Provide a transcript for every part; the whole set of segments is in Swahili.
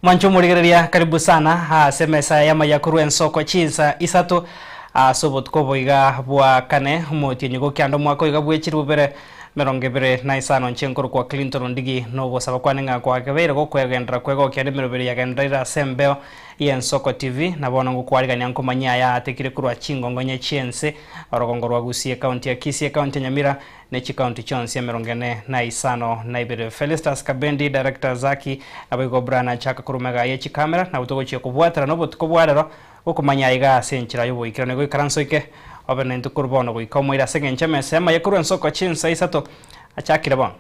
Mwanchumurigereria karibu sana semesa ya mayakuru ensoko chinsa isato sobot kobo iga bwa kane umuti nyugo kyando mwako iga bwechiri bere merongevere na isano nchenkuru kwa Clinton ndigi no bosaba kwaninga kwa kebere go kwegendera kwego kyande merobere yagendera sembeo yensoko TV na bona ngukwariga nyanko manya ya atekire kurwa chingongo nye chiense orogongorwa gusie county ya Kisii county Nyamira ne county chonse ya merongene na isano na ibere Felistas Kabendi director zaki abigo brana chaka kurumega ye kamera na utogo chiko bwatara no botko bwadero ukumanya iga senchira yobo ikirane go karansoike obene ntukurbono go ikomoira segenche mesema yakuru ensoko chinsa isato achakire bon.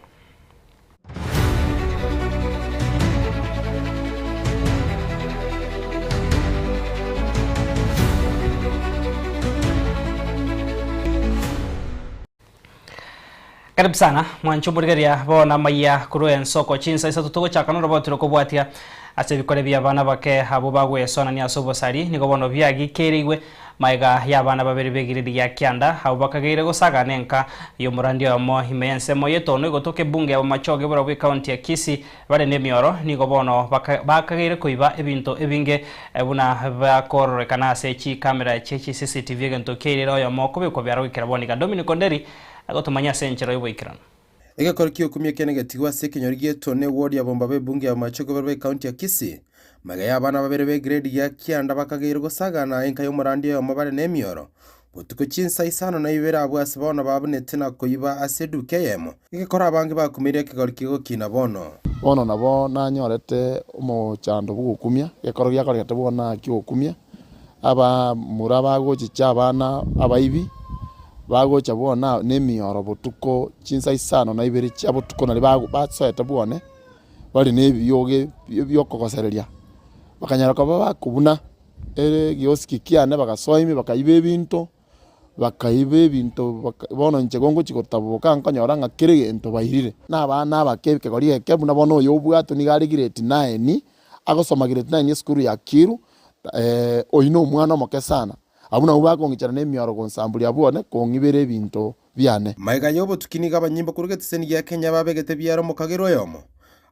Karibu sana mwanchumurigeria bona maya kuru ensoko chinsa isato tugo chakano robotiro kubwatia asebikore bya bana bake abo bagwesona ni asobo sari nigo bono byagi kerigwe maiga ya bana babiri begiriri ya kyanda abo bakagire gosaga nenka yo murandi omo himense moyeto no gotoke bunge abo machoge bora bwe county ya Kisii bare ne mioro nigo bono bakagire kuiba ebinto ebinge buna bakoro kana sechi kamera chechi CCTV gento keriro yo moko biko byaro ikiraboni Dominic Onderi agotumanya senchero yo ikirano ega korki okumye kene gatigwa se kenyorige tone ward ya bomba be bunge ya machogo berbe county ya Kisii magaya bana babere be grade ya kyanda bakagire gosagana enka yo murandi yo mabare ne mioro botuko chinsa isano na ibera abo asibona babunete na koyiba aseduke yemo ega kora abange bakumire kigorki go kina bono nabo nanyorete umo chando bugukumya gekoro yakorete bona kyokumya aba muraba gochicha abana abaibi bagocha bona nemioro botuko chinsa isano na ibere chabotuko na batsoeta bone bali nebiyoge byokogosereria bakanyara ko bakubuna gioski kiane bagasoimi bakaibe ebinto bono nchegongo chikotabuka nkanyora ngakire ento bayirire na bana abakeke gori ekebuna bono oyo bwato ni gari grade 9 agosoma grade 9 skuru ya Kiru oyino omwana omoke sana abuna ubako ngichana ne mioro konsambuli abone kongibere binto byane maiga yobo tukiniga abanyimbo kurugeteseni ya Kenya babegete byaro mukagero yomo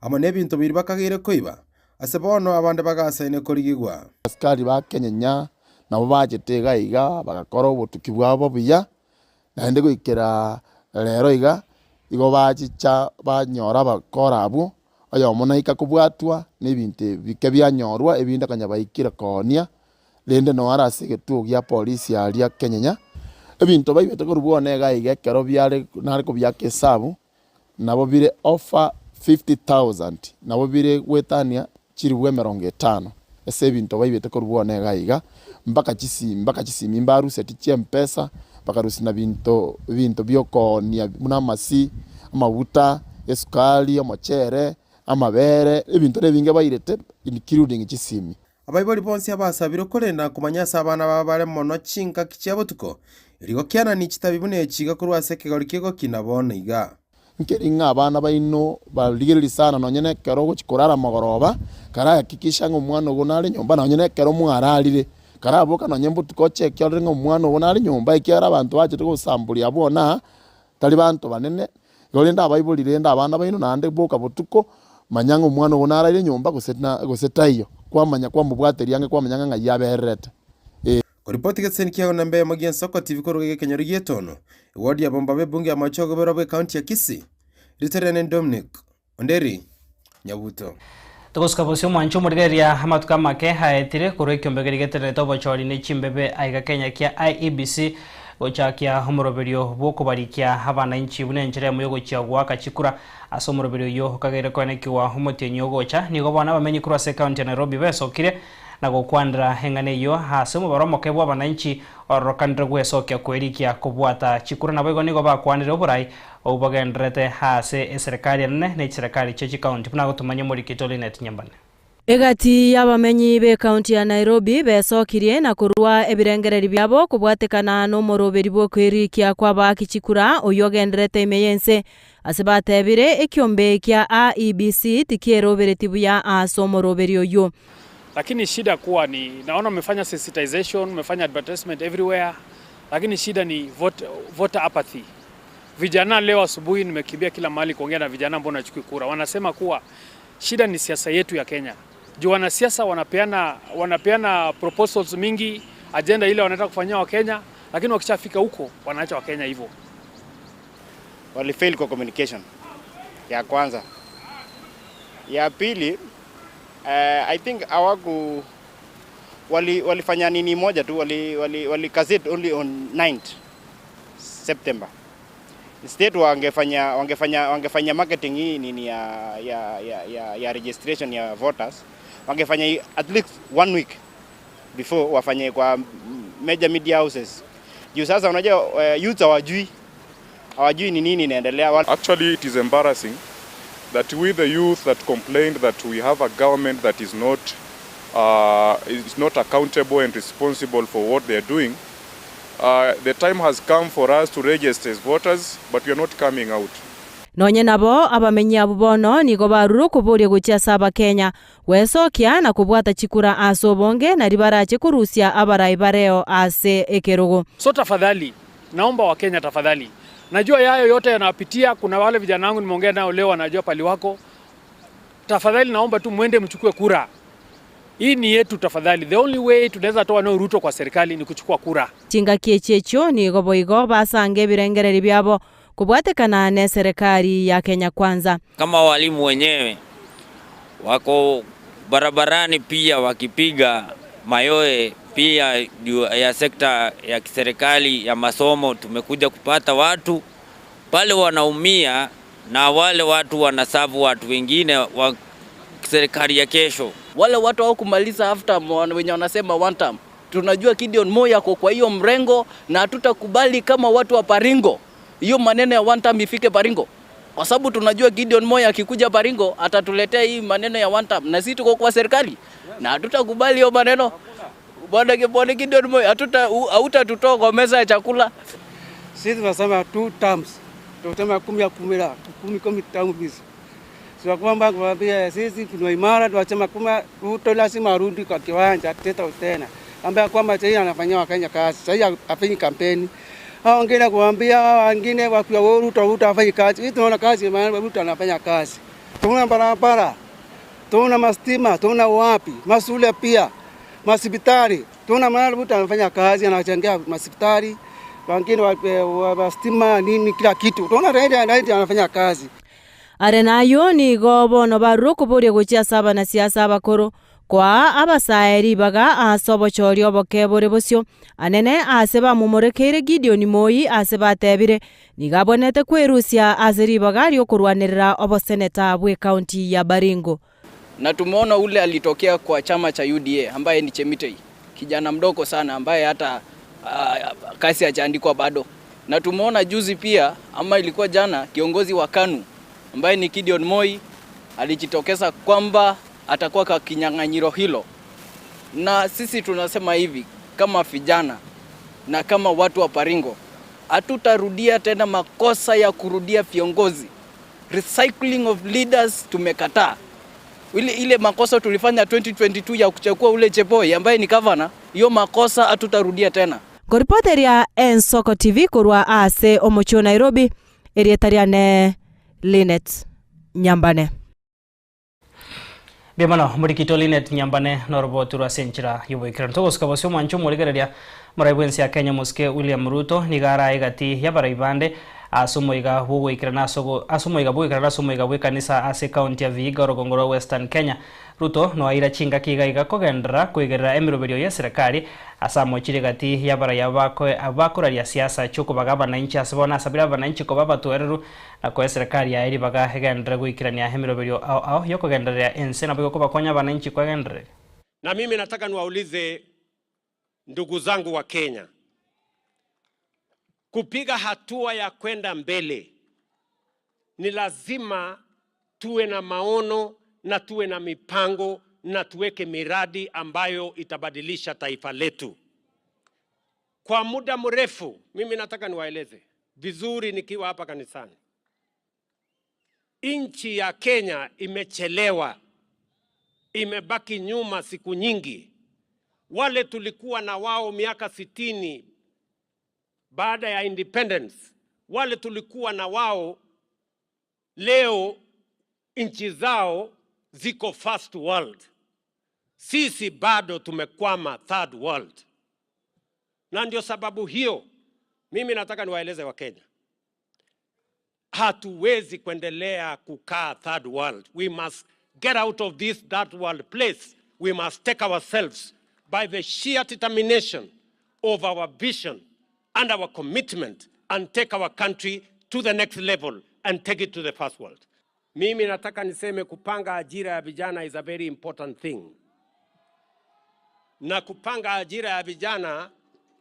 ama ne binto biri bakagire koiba asebono abande bagasaine korigigwa askari ba Kenya nabo bajetega iga bagakora obutuki bwabo buya naende goikera rero iga igo bachicha banyora bakora abo ayo monaika kubwatwa nebinte bike byanyorwa ebinda kanya baikira konia lende no arase getu gya polisi ya Kenya ebinto baibete korubone ga igekero byare nari ko byakesabu nabo bire offer 50,000 nabo bire gwetania chiribwe 50 ese ebinto baibete korubone ga iga mpaka chisimi mbaru seti chempesa bakarusi na binto byoko ni munamasi amabuta esukali amachere amabere ebinto nebinge bairete including chisimi abaibori bonsi abasabiro korenda kumanyasa abana babare mono chinka kichabotuko irigo kyana ni kitabibune chiga kurwase kigori kigo kinabona iga nkeringa abana baino baligiriri sana nonyene kero gochikorara magoroba kara hakikisha ngo mwana gonari nyomba nonyene kero mwararire kara boka nonyembo tukoche kyo ngo mwana gonari nyomba ikyara abantu baje gusambuli abona tali bantu banene golinda abaibori renda abana baino nande boka botuko manyango mwana gonarire nyomba guseta iyo kwamanya kwa mubwateri yange kwamanya nga yaberete koripoti getseni kiago nambe magian soko TV korogege kenyorigie tono ward ya bomba be bunge ya machogo berbe county ya Kisii Riterene Dominic Onderi Nyabuto Tugoska bosyo mwanchumurigeria hamatuka make haetire kurwekyo mbegerigetere tobo chori ne chimbebe aiga Kenya kia IEBC gochakia homoroberio bokubarikia abana inchi bunenjere muyogo chiagwa kachikura asomoroberio yo kagere kwanekiwa homotenyo gocha nigo bana bamenyi kurwa se county Nairobi besokire na gokwandra hengane yo hasemo baromoke bwa bana inchi orokandre gwesokya kwerikia kubwata chikura na bego nigo bakwanire oburai obugendrete hase serikali ne serikali chechi county puna gotumanye muri Kitolinet Nyambane Egati y'abamenyi be county ya Nairobi besokirie na kurwa ebirengereri byabo kubwatekana no moroberi bwo kwerikia kwa bakichikura oyogendrete imeyense asibatebire ekyombe kya IEBC tikierobereti buya asomoroberi oyo lakini shida kuwa ni naona mmefanya sensitization mmefanya advertisement everywhere lakini shida ni voter apathy. Vijana leo asubuhi nimekimbia kila mahali kuongea na vijana ambao wanachukua kura wanasema kuwa shida ni siasa yetu ya Kenya. Juu wanasiasa wanapeana proposals mingi, agenda ile wanataka kufanyia Wakenya, lakini wakishafika huko wanaacha Wakenya hivyo. Walifail kwa communication ya kwanza. Ya pili, I think walifanya nini moja tu, wali gazette only on 9th September. Instead wangefanya marketing hii nini ya registration ya voters, wangefanya at least 1 week before wafanye kwa major media houses. Juu sasa unajua youth hawajui ni nini inaendelea. Actually, it is embarrassing that we the youth that complained that we have a government that is not accountable and responsible for what they are doing. The time has come for us to register as voters, but we are not coming out. Nonye nabo abamenyi abo bono niko baruru kuburia guchia aba Kenya wesokia na kubwata chikura asobonge na ribarache kurusia abarai bareo ase ekerugo. So tafadhali, naomba wa Kenya tafadhali. Najua yayo yote yanapitia, kuna wale vijana wangu nimeongea nao leo wanajua pali wako. Tafadhali naomba tu mwende mchukue kura. Hii ni yetu tafadhali. The only way tunaweza toa no Ruto kwa serikali ni kuchukua kura. Tinga kiechecho ni goboigo basange birengereri byabo kubwatekana ne serikali ya Kenya Kwanza. Kama walimu wenyewe wako barabarani pia wakipiga mayoe pia ya sekta ya kiserikali ya masomo, tumekuja kupata watu pale wanaumia na wale watu wanasavu watu wengine wa serikali ya kesho. Wale watu hao kumaliza half term wenye wanasema one term. Tunajua Gideon Moi yako kwa hiyo mrengo na hatutakubali kama watu wa Baringo hiyo maneno ya one term ifike Baringo. Kwa sababu tunajua Gideon Moi akikuja Baringo atatuletea hii maneno ya one term na sisi tuko kwa serikali na hatutakubali hiyo maneno. Bwana Gideon Moi hutatutoa kwa meza ya chakula. Sisi tunasema 2 terms. Tunasema 10 terms hizi. Sio kwamba kwa sisi tuna imara tunasema kama Ruto lazima arudi kwa kiwanja tena. Ambaye kwamba sasa anafanyia Wakenya kazi. Sasa afanye kampeni. Hao wengine kuambia wengine wakiwa Ruto afanye kazi. Sisi tunaona kazi maana Ruto anafanya kazi. Tuna barabara. Tuna mastima, tuna wapi? Masuala pia. Masibitari. Tuna maana Ruto anafanya kazi, anachangia masibitari. Wengine wa stima nini kila kitu. Tuna raidi anafanya kazi. Arenayo ni gobono baruru kuburia guchia saba na siasa bakuru kwa abasaeri baga asobo chori obokebore bosyo anene aseba mumorekeire Gideon Moi aseba tebire nigabonete kwerusia azeri bagari okurwanirira oboseneta bwe county ya Baringo. Na tumeona ule alitokea kwa chama cha UDA ambaye ni Chemitei, kijana mdogo sana ambaye hata kasi hajaandikwa bado. Na tumeona juzi pia ama ilikuwa jana kiongozi wa KANU ambaye ni Gideon Moi alijitokeza kwamba atakuwa kwa kinyang'anyiro hilo. Na sisi tunasema hivi kama vijana na kama watu wa Baringo, hatutarudia tena makosa ya kurudia viongozi. Recycling of leaders tumekataa. Ile makosa tulifanya 2022 ya kuchukua ule Chepoi ambaye ni governor, hiyo makosa hatutarudia tena. Koripoteria Ensoko TV kurwa ase omocho Nairobi erietariane Linet Nyambane. Bemano murikito Linet Nyambane norbotura senchira yuboikran togos kabasyo mancho murigereria maraibensi ya Kenya Muske William Ruto nigara igati yabaraibande asumoiga bugoikirana asumoiga bwekanisa ase county ya Vihiga Rogongoro Western Kenya. Ruto no aira chinga kiga kogendera kuigerera emiroberio ya serikali asamo chirigati yabaraya abakuraria siasa chuko bagaba na inchi asibona sabira bananchi ko baba tuereru na ko serikali ya iri baga hegendera guikirania emiroberio au yokogenderea ense na biko bakonya bananchi ko gendere. Na mimi nataka niwaulize ndugu zangu wa Kenya, kupiga hatua ya kwenda mbele ni lazima tuwe na maono na tuwe na mipango na tuweke miradi ambayo itabadilisha taifa letu. Kwa muda mrefu, mimi nataka niwaeleze vizuri nikiwa hapa kanisani. Nchi ya Kenya imechelewa, imebaki nyuma siku nyingi. Wale tulikuwa na wao miaka 60 baada ya independence, wale tulikuwa na wao leo nchi zao ziko first world. sisi bado tumekwama third world. Na ndio sababu hiyo mimi nataka niwaeleze Wakenya, hatuwezi kuendelea kukaa third world. We must get out of this third world place. We must take ourselves by the sheer determination of our vision and our commitment and take our country to the next level and take it to the first world. Mimi nataka niseme kupanga ajira ya vijana is a very important thing. Na kupanga ajira ya vijana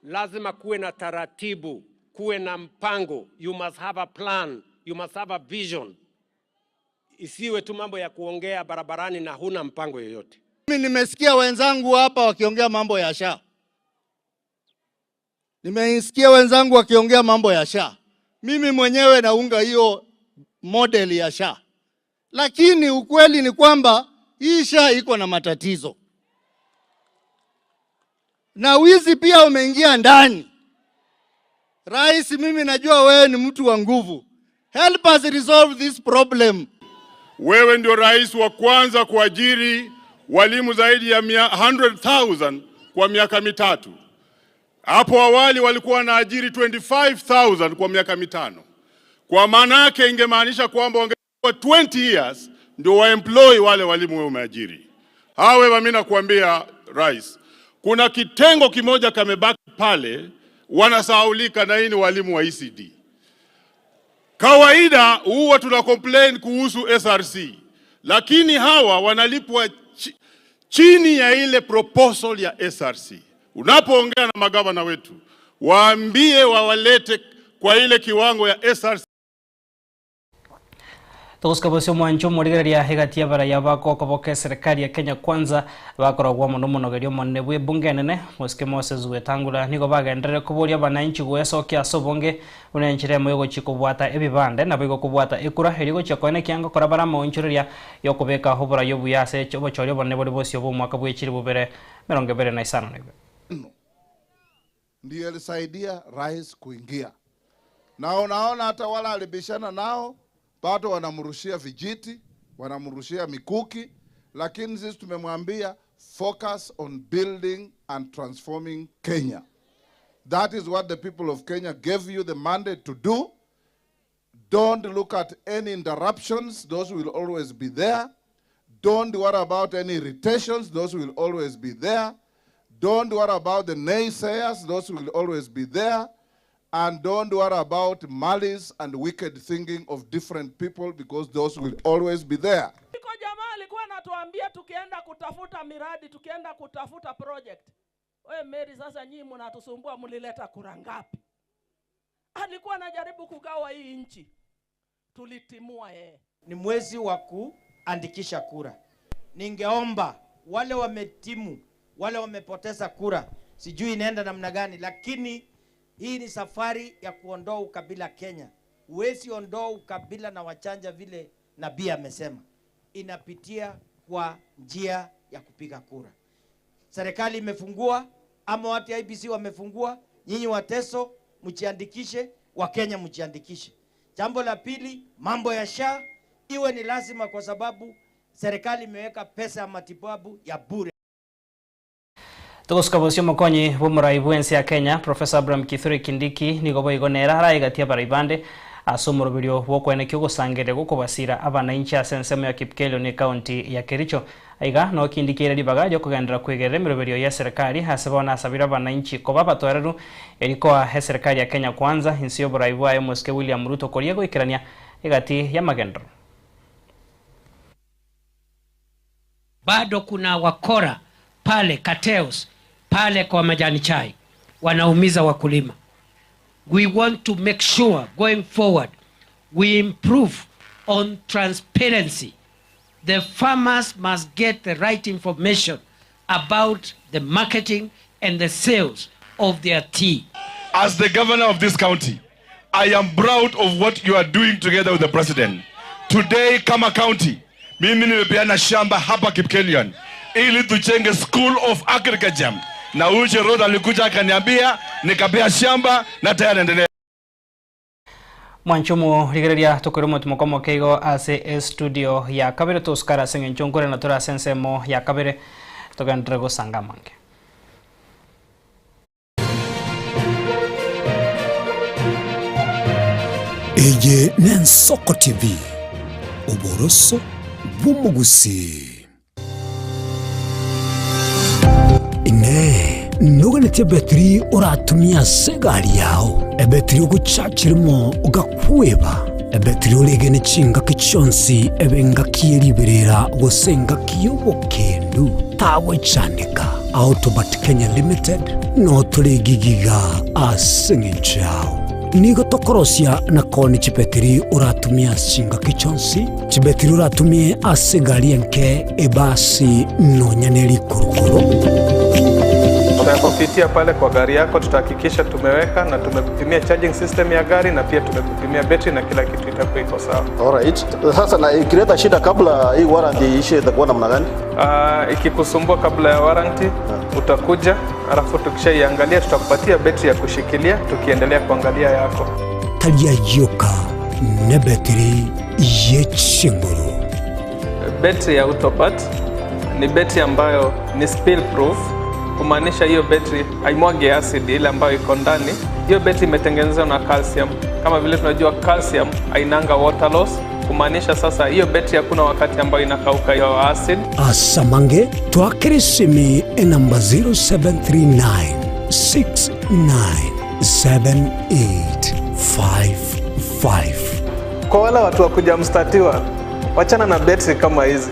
lazima kuwe na taratibu, kuwe na mpango. You must have a plan, you must have a vision. Isiwe tu mambo ya kuongea barabarani na huna mpango yoyote. Mimi nimesikia wenzangu hapa wakiongea mambo ya SHA. Nimesikia wenzangu wakiongea mambo ya SHA. Mimi mwenyewe naunga hiyo model ya SHA. Lakini ukweli ni kwamba hii SHA iko na matatizo. Na wizi pia umeingia ndani. Rais, mimi najua wewe ni mtu wa nguvu. Help us resolve this problem. Wewe ndio rais wa kwanza kuajiri walimu zaidi ya 100,000 kwa miaka mitatu. Hapo awali walikuwa wanaajiri 25,000 kwa miaka mitano. Kwa maana yake ingemaanisha kwamba wangekuwa 20 years ndio waemploy wale walimu wewe umeajiri. However, mimi nakuambia rais, kuna kitengo kimoja kamebaki pale wanasahaulika, na hii ni walimu wa ECD. Kawaida huwa tuna complain kuhusu SRC, lakini hawa wanalipwa chini ya ile proposal ya SRC. Unapoongea na magavana wetu, waambie wawalete kwa ile kiwango ya SRC. Tuguskabusio mwancho murigeria hegati bara yabako koboke serikali ya Kenya Kwanza bakoragwa muno munogerio monne bwe bunge nene muske Moses Wetangula nigo bagendere kuboria bananchi gwesokia sobonge unenchire moyo chikubwata ebibande na bigo kubwata ekura herigo chakone kyango korabara monchoria yokubeka hobora yobuyase chobo chorio bonne bori bosio bo mwaka bwechiri bubere meronge bere na isano nebe ndiye alisaidia rais kuingia. Na unaona hata wala alibishana nao bado wanamrushia vijiti, wanamrushia mikuki, lakini sisi tumemwambia focus on building and transforming Kenya. That is what the people of Kenya gave you the mandate to do. Don't look at any interruptions, those will always be there. Don't worry about any irritations, those will always be there. Don't worry about the naysayers, those will always be there. And don't worry about malice and wicked thinking of different people, because those will always be there. Niko jamaa alikuwa anatuambia tukienda kutafuta miradi, tukienda kutafuta project. Wewe Mary, sasa nyinyi mnatusumbua, mlileta kura ngapi? Alikuwa anajaribu kugawa hii nchi. Tulitimua yeye. Ni mwezi wa kuandikisha kura. Ningeomba wale wametimu, wale wamepoteza kura, sijui inaenda namna gani, lakini hii ni safari ya kuondoa ukabila Kenya. Huwezi ondoa ukabila na wachanja vile Nabii amesema. Inapitia kwa njia ya kupiga kura. Serikali imefungua, ama watu ya IBC wamefungua, nyinyi Wateso mjiandikishe, Wakenya mjiandikishe. Jambo la pili, mambo ya SHA iwe ni lazima, kwa sababu serikali imeweka pesa ya matibabu ya bure. Tuguskabusio mokonyi bumurai bwensi ya Kenya Professor Abraham Kithure Kindiki nigo igonera araigatia baribande asumurubirio bokwenekyo gusangere gukubasira abananchi asensemo ya Kipkelio ni county ya Kericho aiga no Kindiki ribaga ryo kugendera kwegerera mirubirio ya serikali hasebona asabira abananchi ko babatwareru eriko ha serikali ya Kenya Kwanza insio burai bwayo Muske William Ruto koriego ikirania igati ya magendo. Bado kuna wakora pale cartels pale kwa majani chai wanaumiza wakulima. We want to make sure going forward we improve on transparency. The farmers must get the right information about the marketing and the sales of their tea. As the governor of this county, I am proud of what you are doing together with the president. Today, kama county, mimi nimepeana shamba hapa Kipkelion ili tuchenge School of Agriculture. Na Uche Road alikuja akaniambia nikapea shamba na tayari naendelea. Mwanchumu rigereria tukurumo tumokomo keigo ase studio ya kabere tuskara sengenchonkore na tura sensemo ya kabere togendere gosangamange. Eye Nensoko TV Oboroso Bumugusi Ine Nuganete betri uratumia segari yao ebetri uguchachirimo ugakweba ebetri ulegene chinga kichonsi ebenga kieriberera gosenga kiyobokendu tawe chanika Autobat Kenya Limited no tulegigiga asingichao Nigo tokorosia na koni chipetiri uratumia singa kichonsi chipetiri uratumia asigari nke ebasi no nyaneli kurukuru. Tunapopitia pale kwa gari yako tutahakikisha tumeweka na tumekupimia charging system ya gari na pia tumekupimia battery na kila kitu itakuwa iko sawa. Alright. Sasa na ikileta shida kabla hii warranty ishe itakuwa namna gani? Ikikusumbua kabla ya warranty utakuja, alafu tukishaiangalia tutakupatia battery ya kushikilia tukiendelea kuangalia yako. Talia yoka ne battery yechinguru. Battery ya Autobat ni battery ambayo ni spill proof, kumaanisha hiyo battery haimwagi acid ile ambayo iko ndani. Hiyo battery imetengenezwa na calcium. Kama vile tunajua calcium hainanga water loss, kumaanisha sasa hiyo betri hakuna wakati ambayo inakauka hiyo acid. Asamange twakirisimi namba 0739697855. Kwa wale watu wa kuja mstatiwa, wachana na betri kama hizi,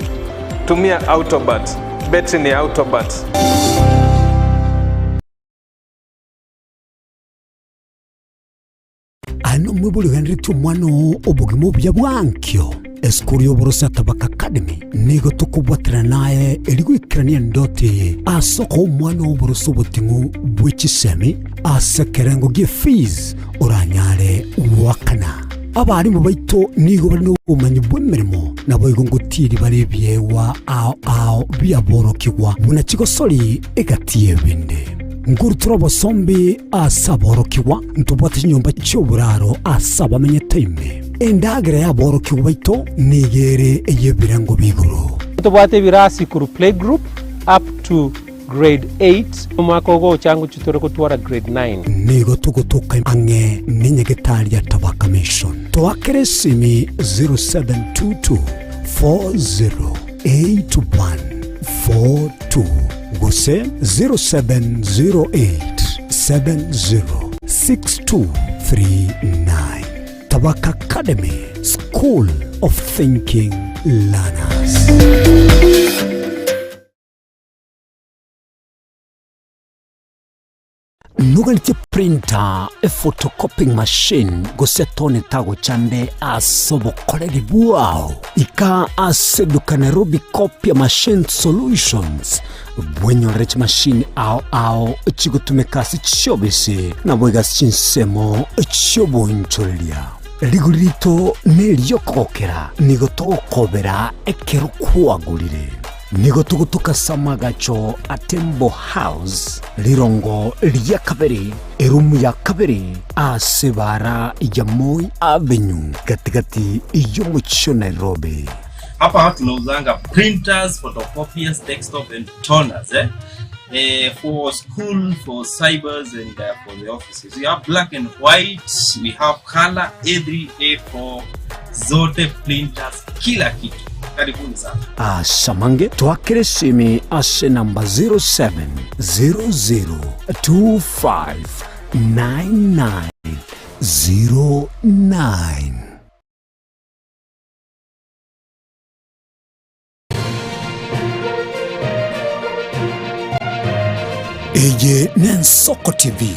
tumia Autobat. Betri ni Autobat. Ano mwibuli ganritu mwano obugimo bya bwankyo Eskurio Borosa Tabaka Academy nigo tukubwatira naye erigwikirania ndoti asoko mwana oboroso botingu bwichisemi asekerengo ge fees oranyare wakana abarimu baito nigo bari no umanyi bw'emirimo nabo igongotiri bari byewa ao byaborokigwa bunachigosori egatiye binde Nguruturo bosombi asaborokiwa ntubwate nyumba cy'uburaro asaba menye time endagere yaborokiwa baito nigere eyebirango biguru tubwate birasi ku play group up to grade 8 makogo changu chitoro kutwara grade 9 nigo tugutuka ange ninyegetari ya Tabaka Mission twakeresimi 0722 408142 Gose 0708706239 Tabaka Academy School of Thinking Learners. Nuganite printer a photocopying machine gosetone tago chande asobokoreri buao ika aseduka Nairobi Copy Machine Solutions bwenyo rech machine ao chigutumekasi chobese na bwegas chinsemo choboncholia rigurito neriokokera nigotokobera ekero kuagurire nigo tugutuka samagacho atembo house lirongo liya kabiri erumu ya kabiri asebara ya Moi Avenue katikati iyo mucho Nairobi. Hapa tunauzanga printers, photocopiers, desktop and toners for school, for cybers and for the offices. We have black and white, we have color, every A4 zote printers, kila kitu. Karibuni sana. Samange twakeresimi ase namba 0700259909. Eye Nensoko TV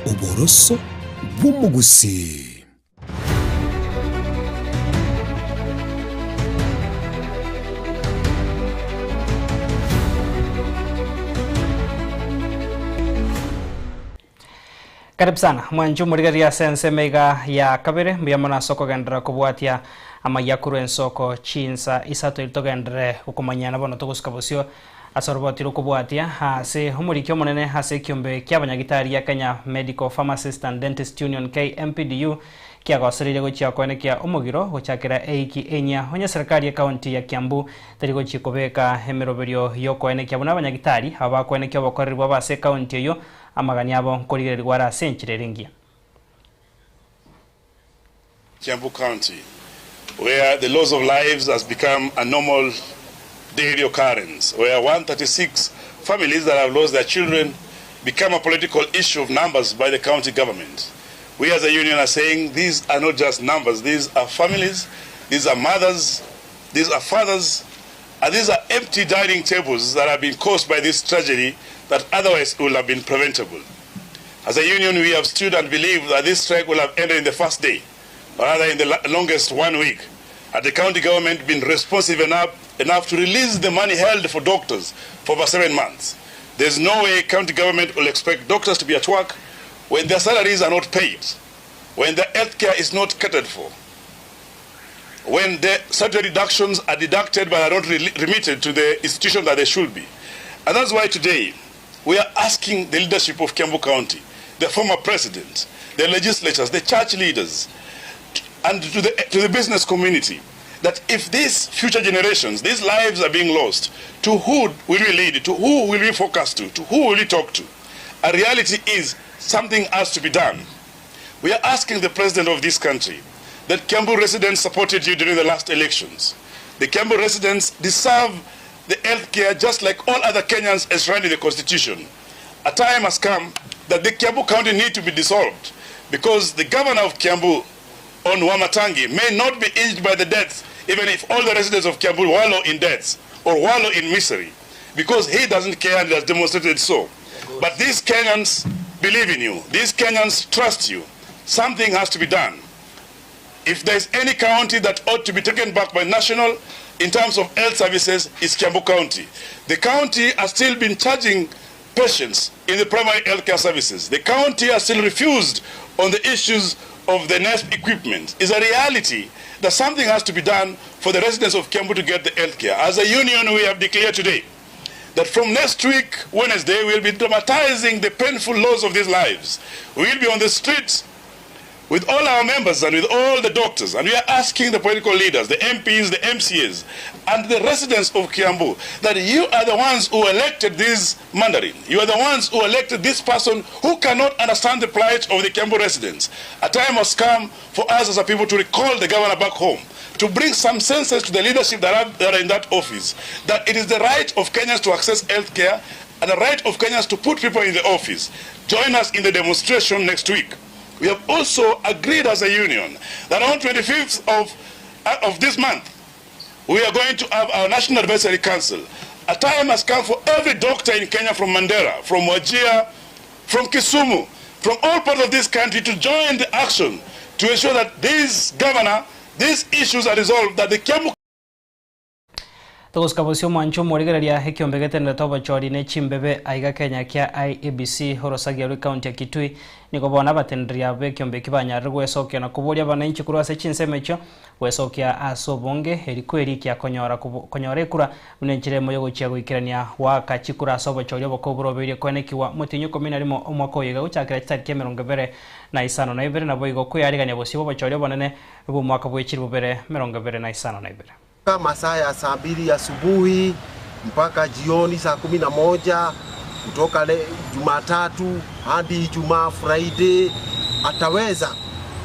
Oboroso Bumugusi. Karibu sana mwanju murigaria sense mega ya kabere mbiyamona soko gendera kubwatia ama yakuru ensoko chinsa isato iltogendere ukumanyana bono tuguska bosio asorobotiro kubwatia hase humurikyo munene hase kiombe kya banyagitari ya Kenya Medical Pharmacist and Dentist Union KMPDU kiagosirire gochia kwenekia omugiro gochakira eiki enya onye serikali ya county ya Kiambu tari gochia kubeka emeroberio yokwenekia buna banyagitari aba kwenekia bakorerwa base county yo amagani abo nkorigererwa ra senchire ringia Kiambu County, where the loss of lives has become a normal daily occurrence, where 136 families that have lost their children become a political issue of numbers by the county government. We as a union are saying these are not just numbers, these are families, these are mothers, these are fathers, and these are empty dining tables that have been caused by this tragedy that otherwise would have been preventable. As a union, we have stood and believed that this strike will have ended in the first day, or rather in the longest 1 week, had the county government been responsive enough to release the money held for doctors for over 7 months. There's no way county government will expect doctors to be at work when their salaries are not paid, when their health care is not catered for, when the salary deductions are deducted but are not remitted to the institution that they should be. And that's why today we are asking the leadership of Kiambu County, the former president, the legislators, the church leaders, and to the business community, that if these future generations, these lives are being lost, to who will we lead, to who will we focus to who will we talk to? A reality is something has to be done. We are asking the president of this country that Kiambu residents supported you during the last elections. The Kiambu residents deserve the health care just like all other Kenyans as enshrined in the constitution. A time has come that the Kiambu County need to be dissolved because the governor of Kiambu on Wamatangi may not be aged by the deaths, even if all the residents of Kiambu wallow in deaths or wallow in misery, because he doesn't care and has demonstrated so. But these Kenyans believe in you. These Kenyans trust you. Something has to be done. If there's any county that ought to be taken back by national in terms of health services, it's Kiambu County. The county has still been charging patients in the primary health care services. The county has still refused on the issues of the nurse equipment. Is a reality that something has to be done for the residents of Kiambu to get the health care. As a union, we have declared today that from next week, Wednesday, we'll be dramatizing the painful loss of these lives. We'll be on the streets with all our members and with all the doctors, and we are asking the political leaders, the MPs, the MCAs, and the residents of Kiambu that you are the ones who elected this Mandarin. You are the ones who elected this person who cannot understand the plight of the Kiambu residents. A time has come for us as a people to recall the governor back home, to bring some senses to the leadership that are in that office, that it is the right of Kenyans to access health care and the right of Kenyans to put people in the office. Join us in the demonstration next week. We have also agreed as a union that on 25th of this month, we are going to have our National Advisory Council. A time has come for every doctor in Kenya, from Mandera, from Wajir, from Kisumu, from all parts of this country, to join the action to ensure that this governor, these issues are resolved, that the Kiambu Togoskabosio mancho morigereria hekiombegete ndetoba chori ne chimbebe aiga Kenya kia IEBC horosagia ri county ya Kitui niko bona batendria be kiombe kibanya rwesokya na kuboria bananchi kurwase chinsemecho wesokya asobonge erikweri kia konyora kura munenchire moyo gochia goikirania wa kachikura asobo chori obokoburo beire kwenekiwa mutinyo komina rimo omwako yega uchakira tariki 25 na boigo kuyarigania bosibo bachori bonene bu mwaka bwechiri bere 25 masaa ya saa 2 asubuhi mpaka jioni saa 11, kutoka Jumatatu hadi Ijumaa Friday, ataweza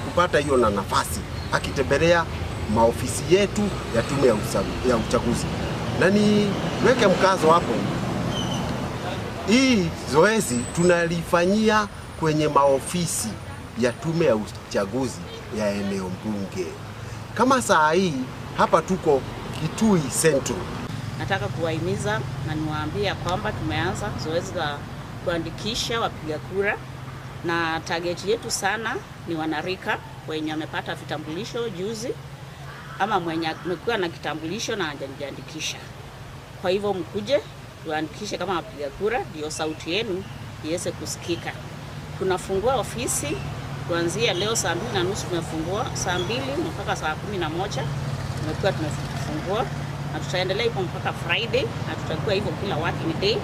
kupata hiyo na nafasi akitembelea maofisi yetu ya tume ya uchaguzi. Na niweke mkazo hapo, hii zoezi tunalifanyia kwenye maofisi ya tume ya uchaguzi ya eneo bunge. Kama saa hii hapa tuko Kitui Central. Nataka kuwahimiza na niwaambia kwamba tumeanza zoezi la kuandikisha wapiga kura, na target yetu sana ni wanarika wenye wamepata vitambulisho juzi ama mwenye amekuwa na kitambulisho na hajajiandikisha. Kwa hivyo mkuje tuandikishe kama wapiga kura, ndio sauti yenu iweze kusikika. Tunafungua ofisi kuanzia leo saa 2:30 tumefungua, saa 2 mpaka saa 11 tumekuwa tumefungua, na tutaendelea hivyo mpaka Friday, na tutakuwa hivyo kila working day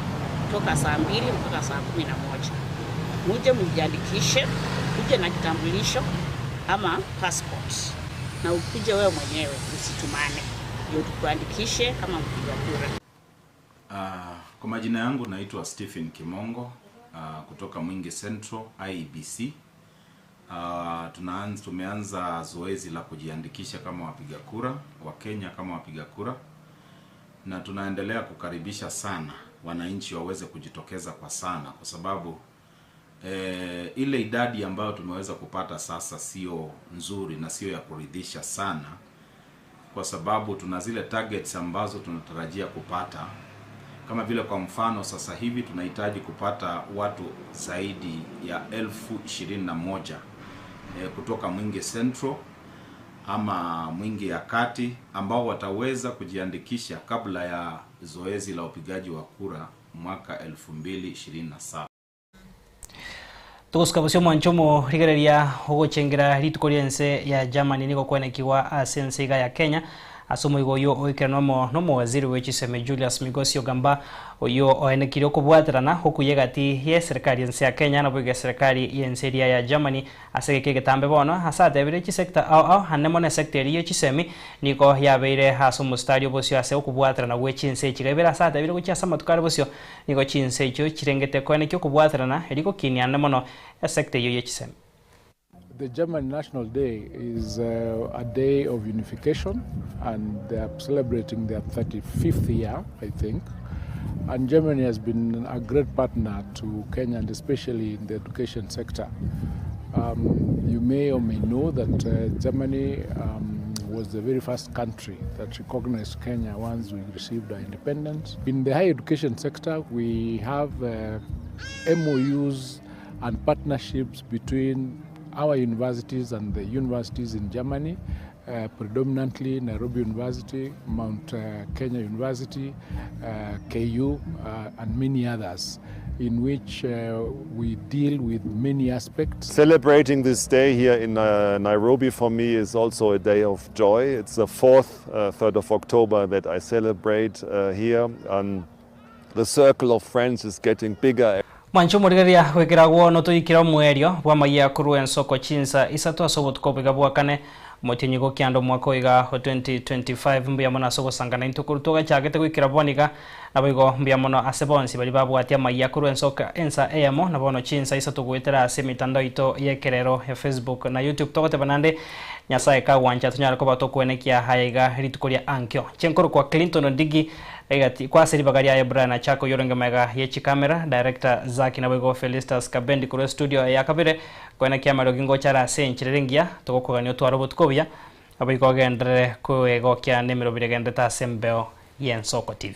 kutoka saa 2 mpaka saa 11. Muje mjiandikishe, uje na kitambulisho ama passport, na ukuje wewe mwenyewe, usitumane, ndio tukuandikishe kama mpiga kura. Kwa majina yangu naitwa Stephen Kimongo kutoka Mwingi Central IEBC. Tumeanza zoezi la kujiandikisha kama wapiga kura wa Kenya kama wapiga kura, na tunaendelea kukaribisha sana wananchi waweze kujitokeza kwa sana, kwa sababu ile idadi ambayo tumeweza kupata sasa sio nzuri na sio ya kuridhisha sana, kwa sababu tuna zile targets ambazo tunatarajia kupata. Kama vile kwa mfano sasa hivi tunahitaji kupata watu zaidi ya 21,000 kutoka Mwingi Central ama Mwingi ya Kati ambao wataweza kujiandikisha kabla ya zoezi la upigaji wa kura mwaka 2027. Tuguskabusio mwanchomo rigereria uguchengira ritukoriense ya Germany niko kwenekiwa asensiga ya Kenya asumo igoyo oikeranomo no waziri wechiseme Julius Migosio Gamba oyo oenekire okubwaterana okuyegati ye serikali yense ya Kenya na bwege serikali yense ya Germany asege getambe bono asate bire chi sector au hanemone sector ye chisemi niko yabeire asumo stadio bosio ase okubwaterana wechinse chigebera asate bire gucha samatukare bosio niko chinse icho chirengete kwenekio okubwaterana eriko kiniane mono ya sector ye chisemi. The German National Day is a day of unification, and they are celebrating their 35th year, I think. And Germany has been a great partner to Kenya, and especially in the education sector. You may or may know that Germany was the very first country that recognized Kenya once we received our independence. In the higher education sector, we have MOUs and partnerships between our universities and the universities in Germany, predominantly Nairobi University, Mount Kenya University, KU, and many others, in which we deal with many aspects. Celebrating this day here in Nairobi for me is also a day of joy. It's the 3rd of October that I celebrate here, and the circle of friends is getting bigger. Mancho murigeria wekiragwo no tuyikira mwerio bwa maiya kuru ensoko chinsa isatu asobot kobiga bwakane motinyigo kiando mwako iga 2025 mbya mona sogo sangana intukurutoga chagete gwikira bwaniga nabigo mbya mono asebonsi bali babwatia maiya kuru ensoka ensa emo na bono chinsa isatu gwetera ase mitandao ito yekerero ya Facebook na YouTube togote banande nyasaye ka wancha tunyara ko batokwenekia haiga ritukoria ankyo chenkoro kwa Clinton Ondigi egati kwa seri bagaria ya Brian Chako yorenge mega yechi kamera director Zaki na bego Felistas Kabendi kuro studio ya kabire kwena kiamaro gingo chara senchirengia tokokoganyo twaro tukobya abiko gendere ko ego kya nemero biregende ta sembeo yensoko TV.